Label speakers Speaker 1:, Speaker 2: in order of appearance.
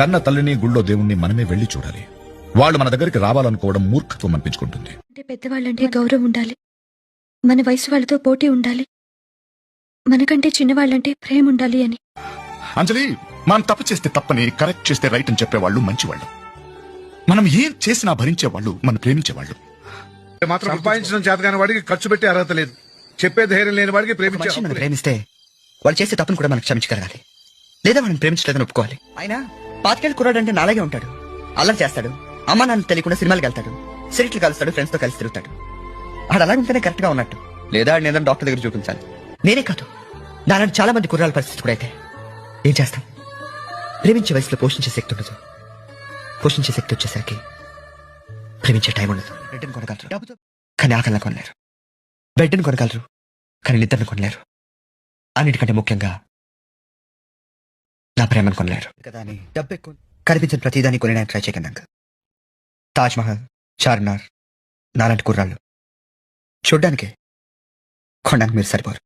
Speaker 1: కన్న తల్లిని గుళ్ళో దేవుణ్ణి మనమే వెళ్లి చూడాలి. వాళ్ళు మన దగ్గరికి రావాలనుకోవడం మూర్ఖత్వం అనిపించుకుంటుంది.
Speaker 2: అంటే పెద్దవాళ్ళంటే గౌరవం ఉండాలి, మన వయసు వాళ్ళతో పోటీ ఉండాలి, మనకంటే చిన్నవాళ్ళంటే ప్రేమ ఉండాలి అని.
Speaker 1: అంజలి, మనం తప్పు చేస్తే తప్పని, కరెక్ట్ చేస్తే రైట్ అని చెప్పేవాళ్ళు మంచివాళ్ళు. మనం ఏం చేసినా భరించేవాళ్ళు మన ప్రేమించేవాళ్ళు.
Speaker 3: మాత్రం సంపాదించడం చేతగాని వాడికి ఖర్చు పెట్టే అర్హత లేదు. చెప్పే ధైర్యం లేని వాడికి
Speaker 4: మనిషి మనం ప్రేమిస్తే వాళ్ళు చేసే తప్పును కూడా మనకు క్షమించగలగాలి, లేదా మనం ప్రేమించలేదని ఒప్పుకోవాలి. అయినా పాతికేళ్ళ కుర్రాడు అంటే నాలాగే ఉంటాడు. అల్లరి చేస్తాడు, అమ్మా నాన్న తెలియకుండా సినిమాలకు వెళ్తాడు, సిరిట్లు కలుస్తాడు, ఫ్రెండ్స్ తో కలిసి తిరుగుతాడు. ఆడు అలా ఉంటేనే కరెక్ట్ గా ఉన్నట్టు, లేదా ఆడిని ఏదైనా డాక్టర్ దగ్గర చూపించాలి. నేనే కాదు, నాలాంటి చాలా మంది కుర్రాల పరిస్థితి కూడా అయితే ఏం చేస్తాం? ప్రేమించే వయసులో పోషించే శక్తి ఉండదు, పోషించే శక్తి వచ్చేసరికి ప్రేమించే టైం ఉండదు. బిడ్డను కొనగలరు కానీ ఆకలిని కొనలేరు, బిడ్డను కొనగలరు కానీ నిద్రను కొనలేరు, అన్నిటికంటే ముఖ్యంగా నా ప్రేమను కొనలేరు కదా అని డబ్బు ఎక్కువ కనిపించిన ప్రతిదాన్ని కొనడానికి ట్రై చేయకండి. తాజ్ మహల్, చార్మినార్ నాలాంటి కుర్రాళ్ళు చూడ్డానికి కొనడానికి మీరు సరిపోరు.